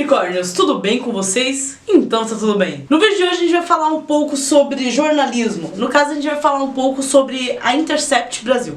unicórnios, tudo bem com vocês? Então tá tudo bem. No vídeo de hoje a gente vai falar um pouco sobre jornalismo. No caso a gente vai falar um pouco sobre a Intercept Brasil.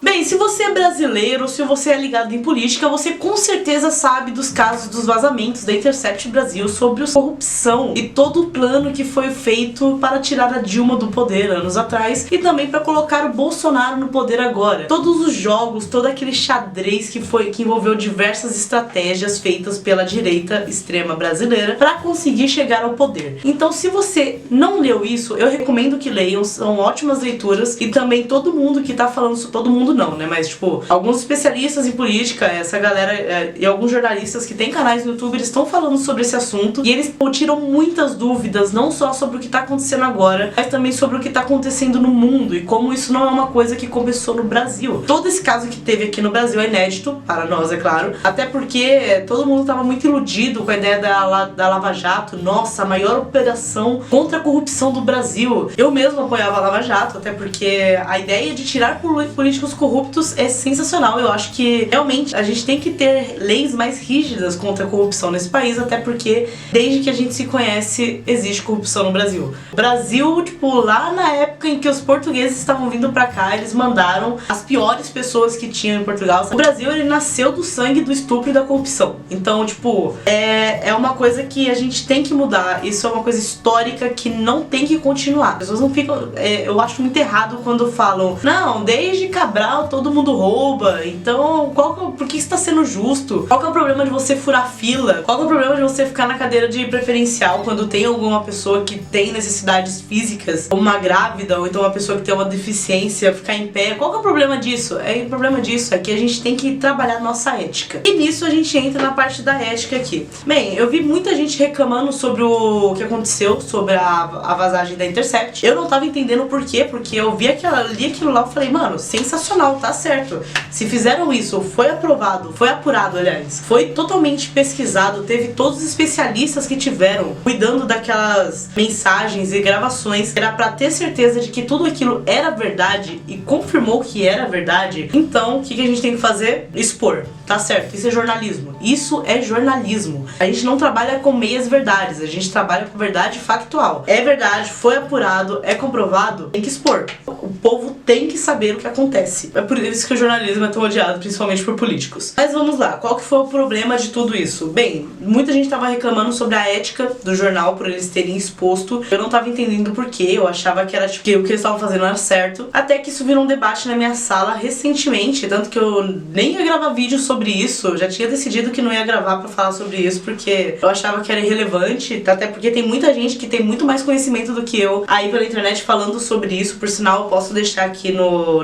Bem, se você é brasileiro, se você é ligado em política, você com certeza sabe dos casos dos vazamentos da Intercept Brasil sobre a corrupção e todo o plano que foi feito para tirar a Dilma do poder anos atrás e também para colocar o Bolsonaro no poder agora. Todos os jogos, todo aquele xadrez que envolveu diversas estratégias feitas pela direita extrema brasileira para conseguir chegar ao poder. Então, se você não leu isso, eu recomendo que leiam, são ótimas leituras e também todo mundo que tá falando sobre todo mundo não, né? Mas, tipo, alguns especialistas em política, essa galera e alguns jornalistas que têm canais no YouTube, eles estão falando sobre esse assunto e eles tiram muitas dúvidas, não só sobre o que tá acontecendo agora, mas também sobre o que tá acontecendo no mundo e como isso não é uma coisa que começou no Brasil. Todo esse caso que teve aqui no Brasil é inédito, para nós, é claro, até porque todo mundo tava muito iludido com a ideia da Lava Jato, nossa, a maior operação contra a corrupção do Brasil. Eu mesmo apoiava a Lava Jato, até porque a ideia de tirar políticos corruptos é sensacional. Eu acho que realmente a gente tem que ter leis mais rígidas contra a corrupção nesse país, até porque desde que a gente se conhece existe corrupção no Brasil. O Brasil, tipo, lá na época em que os portugueses estavam vindo pra cá, eles mandaram as piores pessoas que tinham em Portugal. O Brasil, ele nasceu do sangue, do estupro e da corrupção. Então, tipo, é uma coisa que a gente tem que mudar. Isso é uma coisa histórica que não tem que continuar. As pessoas não ficam... eu acho muito errado quando falam, não, desde Cabral todo mundo rouba, então por que isso tá sendo justo? Qual que é o problema de você furar fila? Qual que é o problema de você ficar na cadeira de preferencial quando tem alguma pessoa que tem necessidades físicas, ou uma grávida, ou então uma pessoa que tem uma deficiência, ficar em pé? Qual que é o problema disso? O problema disso é que a gente tem que trabalhar nossa ética. E nisso a gente entra na parte da ética aqui. Bem, eu vi muita gente reclamando sobre o que aconteceu, sobre a vazagem da Intercept. Eu não tava entendendo por quê, porque eu li aquilo lá e falei, mano, sensacional, tá certo. Se fizeram isso, foi aprovado, foi apurado, aliás, foi totalmente pesquisado, teve todos os especialistas que tiveram cuidando daquelas mensagens e gravações, era pra ter certeza de que tudo aquilo era verdade e confirmou que era verdade. Então, o que a gente tem que fazer? Expor, tá certo? Isso é jornalismo. Isso é jornalismo. A gente não trabalha com meias verdades, a gente trabalha com verdade factual. É verdade, foi apurado, é comprovado, tem que expor. O povo tem que saber o que acontece. É por isso que o jornalismo é tão odiado, principalmente por políticos. Mas vamos lá, qual que foi o problema de tudo isso? Bem, muita gente tava reclamando sobre a ética do jornal por eles terem exposto. Eu não tava entendendo por quê, eu achava que era tipo, que o que eles estavam fazendo era certo. Até que isso virou um debate na minha sala recentemente, tanto que eu nem ia gravar vídeo sobre isso. Eu já tinha decidido que não ia gravar pra falar sobre isso, porque eu achava que era irrelevante, até porque tem muita gente que tem muito mais conhecimento do que eu aí pela internet falando sobre isso. Por sinal, eu posso deixar aqui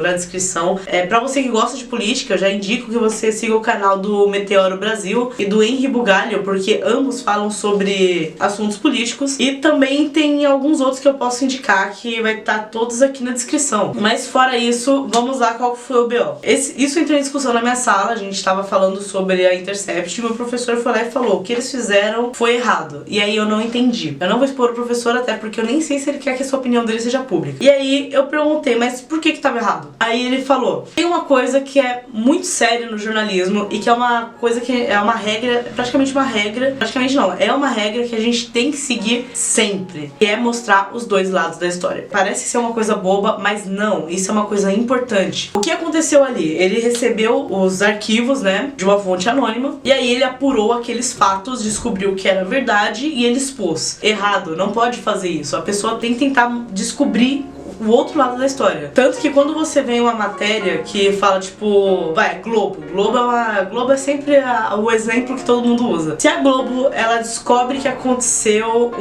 na descrição. Pra você que gosta de política, eu já indico que você siga o canal do Meteoro Brasil e do Henri Bugalho, porque ambos falam sobre assuntos políticos. E também tem alguns outros que eu posso indicar que vai estar todos aqui na descrição. Mas fora isso, vamos lá qual foi o BO. Isso entrou em discussão na minha sala, a gente tava falando sobre a Intercept e meu professor foi lá e falou, o que eles fizeram foi errado. E aí eu não entendi. Eu não vou expor o professor até porque eu nem sei se ele quer que a sua opinião dele seja pública. E aí eu perguntei, mas por que tava errado? Aí ele falou, tem uma coisa que é muito séria no jornalismo e que é uma coisa que é uma regra, praticamente uma regra que a gente tem que seguir sempre, que é mostrar os dois lados da história. Parece ser uma coisa boba, mas não, isso é uma coisa importante. O que aconteceu ali? Ele recebeu os arquivos, né, de uma fonte anônima, e aí ele apurou aqueles fatos, descobriu que era verdade e ele expôs. Errado, não pode fazer isso. A pessoa tem que tentar descobrir o outro lado da história. Tanto que quando você vê uma matéria que fala, tipo, Globo é sempre o exemplo que todo mundo usa. Se a Globo, ela descobre que aconteceu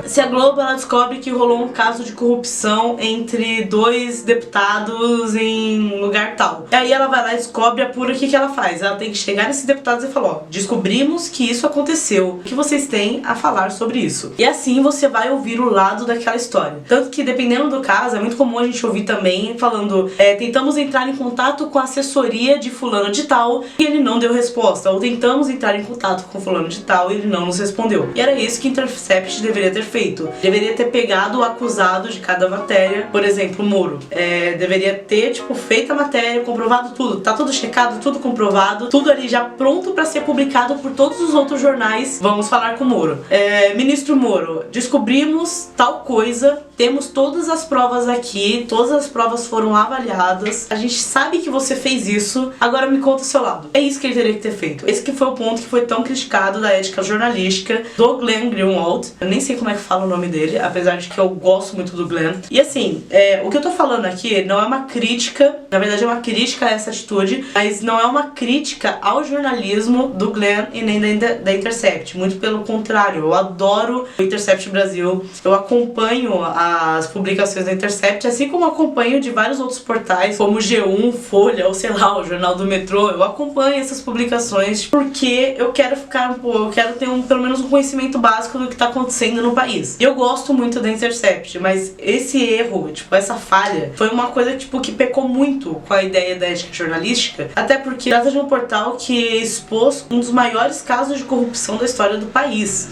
Se a Globo, ela descobre que rolou um caso de corrupção entre dois deputados em lugar tal. E aí ela vai lá e descobre, apura, o que ela faz? Ela tem que chegar nesses deputados e falar, ó, descobrimos que isso aconteceu. O que vocês têm a falar sobre isso? E assim você vai ouvir o lado daquela história. Tanto que, dependendo Dependendo do caso, é muito comum a gente ouvir também falando tentamos entrar em contato com a assessoria de fulano de tal e ele não deu resposta, ou tentamos entrar em contato com fulano de tal e ele não nos respondeu. E era isso que Intercept deveria ter feito. Deveria ter pegado o acusado de cada matéria, por exemplo, o Moro. Deveria ter, feito a matéria, comprovado tudo. Tá tudo checado, tudo comprovado, tudo ali já pronto pra ser publicado por todos os outros jornais. Vamos falar com o Moro. Ministro Moro, descobrimos tal coisa, temos todas as provas aqui, todas as provas foram avaliadas, a gente sabe que você fez isso, agora me conta o seu lado. É isso que ele teria que ter feito. Esse que foi o ponto que foi tão criticado da ética jornalística do Glenn Greenwald. Eu nem sei como é que fala o nome dele, apesar de que eu gosto muito do Glenn. E assim, o que eu tô falando aqui não é uma crítica, na verdade é uma crítica a essa atitude, mas não é uma crítica ao jornalismo do Glenn e nem da Intercept. Muito pelo contrário, eu adoro o Intercept Brasil, eu acompanho as publicações da Intercept, assim como acompanho de vários outros portais, como G1, Folha, ou sei lá, o Jornal do Metrô. Eu acompanho essas publicações porque eu quero eu quero ter pelo menos um conhecimento básico do que tá acontecendo no país. E eu gosto muito da Intercept, mas esse erro, essa falha, foi uma coisa, que pecou muito com a ideia da ética jornalística, até porque trata de um portal que expôs um dos maiores casos de corrupção da história do país.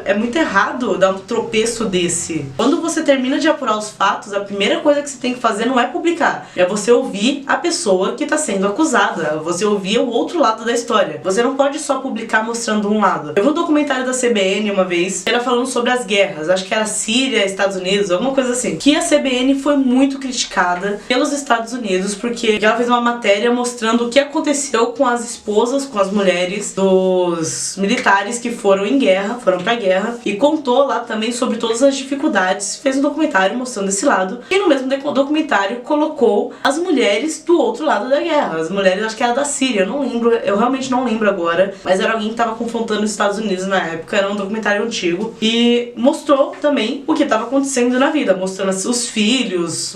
É muito errado dar um tropeço desse. Quando você termina de apurar os fatos, a primeira coisa que você tem que fazer não é publicar, é você ouvir a pessoa que está sendo acusada, você ouvir o outro lado da história. Você não pode só publicar mostrando um lado. Eu vi um documentário da CBN uma vez, que era falando sobre as guerras, acho que era Síria, Estados Unidos, alguma coisa assim, que a CBN foi muito criticada pelos Estados Unidos, porque ela fez uma matéria mostrando o que aconteceu com as esposas, com as mulheres dos militares que foram em guerra, foram pra guerra, e contou lá também sobre todas as dificuldades, fez um documentário mostrando esse lado, e no mesmo documentário colocou as mulheres do outro lado da guerra, as mulheres, acho que era da Síria, eu não lembro, eu realmente não lembro agora, mas era alguém que tava confrontando os Estados Unidos na época, era um documentário antigo, e mostrou também o que tava acontecendo na vida, mostrando os filhos,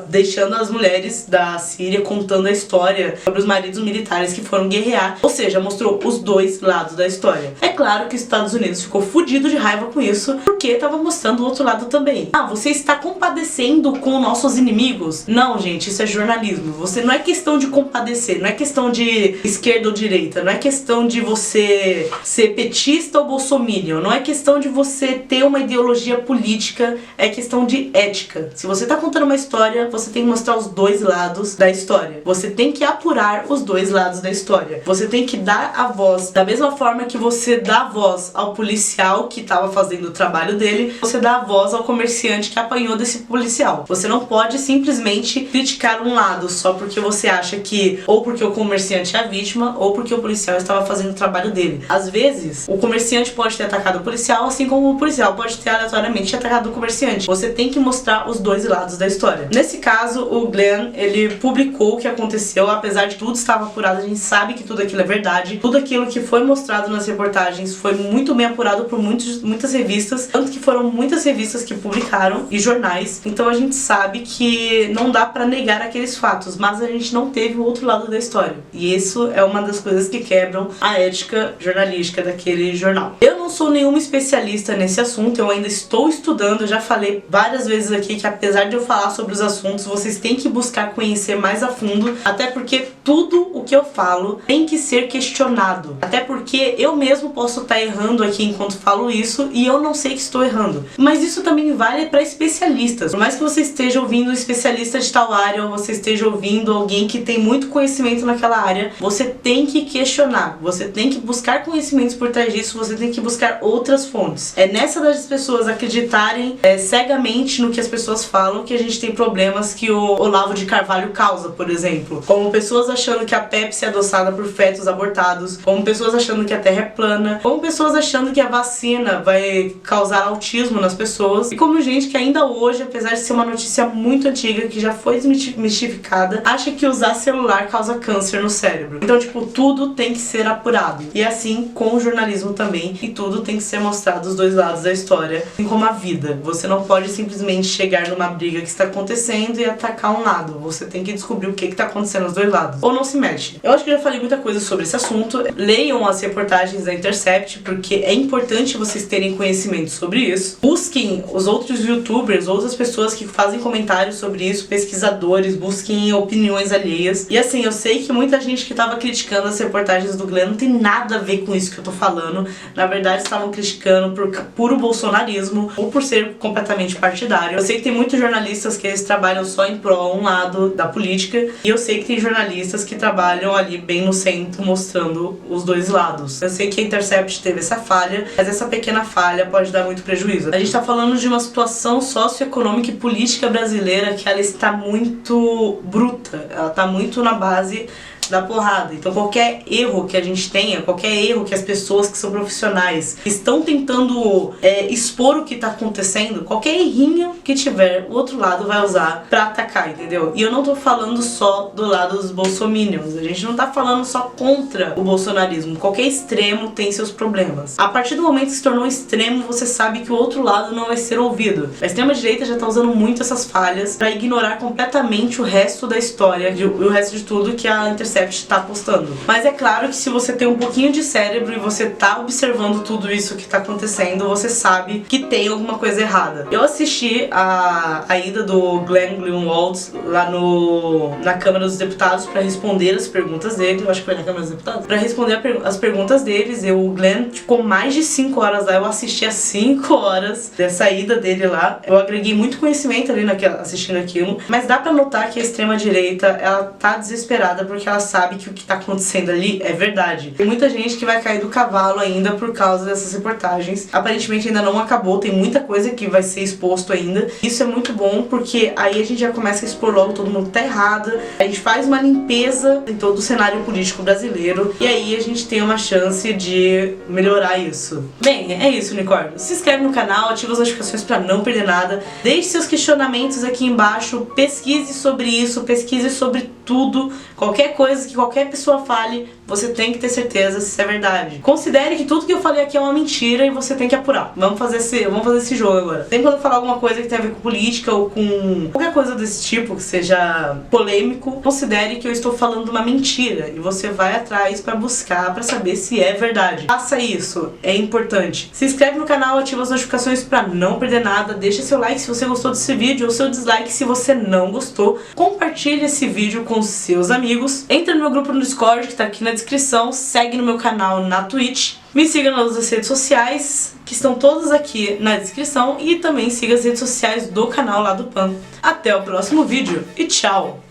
deixando as mulheres da Síria contando a história sobre os maridos militares que foram guerrear, ou seja, mostrou os dois lados da história. É claro que os Estados Unidos ficou fudido de raiva com isso, porque tava mostrando o outro lado também. Você está compadecendo com nossos inimigos? Não, gente, isso é jornalismo. Você não é questão de compadecer, não é questão de esquerda ou direita, não é questão de você ser petista ou bolsominion, não é questão de você ter uma ideologia política, é questão de ética. Se você tá contando uma história, você tem que mostrar os dois lados da história. Você tem que apurar os dois lados da história. Você tem que dar a voz, da mesma forma que você dá a voz ao policial que tava fazendo o trabalho dele, você dá a voz ao comerciante que apanhou desse policial. Você não pode simplesmente criticar um lado só porque você acha que ou porque o comerciante é a vítima ou porque o policial estava fazendo o trabalho dele. Às vezes, o comerciante pode ter atacado o policial, assim como o policial pode ter aleatoriamente atacado o comerciante. Você tem que mostrar os dois lados da história. Nesse caso, o Glenn, ele publicou o que aconteceu, apesar de tudo estava apurado, a gente sabe que tudo aquilo é verdade. Tudo aquilo que foi mostrado nas reportagens foi muito bem apurado por muitas revistas, tanto que foram muitas revistas que publicaram e jornais. Então a gente sabe que não dá pra negar aqueles fatos, mas a gente não teve o outro lado da história. E isso é uma das coisas que quebram a ética jornalística daquele jornal. Eu não sou nenhuma especialista nesse assunto, eu ainda estou estudando, eu já falei várias vezes aqui que apesar de eu falar sobre os assuntos, vocês têm que buscar conhecer mais a fundo, até porque tudo o que eu falo tem que ser questionado. Até porque eu mesmo posso estar errando aqui enquanto falo isso e eu não sei que estou errando. Mas isso também vale para especialistas. Por mais que você esteja ouvindo um especialista de tal área ou você esteja ouvindo alguém que tem muito conhecimento naquela área, você tem que questionar, você tem que buscar conhecimentos por trás disso, você tem que buscar outras fontes. É nessa das pessoas acreditarem cegamente no que as pessoas falam que a gente tem problemas que o Olavo de Carvalho causa, por exemplo. Como pessoas achando que a Pepsi é adoçada por fetos abortados, como pessoas achando que a Terra é plana, como pessoas achando que a vacina vai causar autismo nas pessoas, e como gente que ainda hoje, apesar de ser uma notícia muito antiga, que já foi desmistificada, acha que usar celular causa câncer no cérebro. Então, tudo tem que ser apurado. E assim com o jornalismo também, e tudo tem que ser mostrado os dois lados da história, assim como a vida. Você não pode simplesmente chegar numa briga que está acontecendo e atacar um lado. Você tem que descobrir o que está acontecendo nos dois lados. Ou não se mexe. Eu acho que eu já falei muita coisa sobre esse assunto. Leiam as reportagens da Intercept, porque é importante vocês terem conhecimento sobre isso. vídeos, busquem os outros youtubers, outras pessoas que fazem comentários sobre isso, pesquisadores, busquem opiniões alheias. E assim, eu sei que muita gente que tava criticando as reportagens do Glenn não tem nada a ver com isso que eu tô falando. Na verdade, estavam criticando por puro bolsonarismo ou por ser completamente partidário. Eu sei que tem muitos jornalistas que eles trabalham só em pró um lado da política, e eu sei que tem jornalistas que trabalham ali bem no centro, mostrando os dois lados. Eu sei que a Intercept teve essa falha, mas essa pequena falha pode dar muito prejuízo. A gente tá falando de uma situação socioeconômica e política brasileira que ela está muito bruta, ela tá muito na base da porrada. Então qualquer erro que a gente tenha, qualquer erro que as pessoas que são profissionais estão tentando expor o que tá acontecendo, qualquer errinho que tiver, o outro lado vai usar pra atacar, entendeu? E eu não tô falando só do lado dos bolsominions, a gente não tá falando só contra o bolsonarismo. Qualquer extremo tem seus problemas. A partir do momento que se tornou extremo, você sabe que o outro lado não vai ser ouvido. A extrema-direita já tá usando muito essas falhas pra ignorar completamente o resto da história e o resto de tudo que a Intercept tá postando. Mas é claro que se você tem um pouquinho de cérebro e você tá observando tudo isso que tá acontecendo, você sabe que tem alguma coisa errada. Eu assisti a ida do Glenn Greenwald lá na Câmara dos Deputados pra responder as perguntas dele. Eu acho que foi na Câmara dos Deputados. Pra responder as perguntas deles. O Glenn ficou mais de 5 horas lá. Eu assisti as 5 horas dessa ida dele lá. Eu agreguei muito conhecimento ali assistindo aquilo. Mas dá pra notar que a extrema-direita, ela tá desesperada porque ela sabe que o que tá acontecendo ali é verdade. Tem muita gente que vai cair do cavalo ainda por causa dessas reportagens. Aparentemente ainda não acabou, tem muita coisa que vai ser exposto ainda. Isso é muito bom porque aí a gente já começa a expor logo todo mundo tá errado. A gente faz uma limpeza em todo o cenário político brasileiro e aí a gente tem uma chance de melhorar isso. Bem, é isso, unicórnio. Se inscreve no canal, ativa as notificações pra não perder nada. Deixe seus questionamentos aqui embaixo, pesquise sobre isso, pesquise sobre tudo, qualquer coisa que qualquer pessoa fale, você tem que ter certeza se é verdade. Considere que tudo que eu falei aqui é uma mentira e você tem que apurar. Vamos fazer esse jogo agora. Sempre quando eu falar alguma coisa que tem a ver com política ou com qualquer coisa desse tipo, que seja polêmico, considere que eu estou falando uma mentira e você vai atrás pra buscar, pra saber se é verdade. Faça isso, é importante. Se inscreve no canal, ativa as notificações pra não perder nada, deixa seu like se você gostou desse vídeo ou seu dislike se você não gostou. Compartilhe esse vídeo com seus amigos. Entra no meu grupo no Discord que tá aqui na descrição, segue no meu canal na Twitch, me siga nas outras redes sociais que estão todas aqui na descrição e também siga as redes sociais do canal lá do Pan. Até o próximo vídeo e tchau!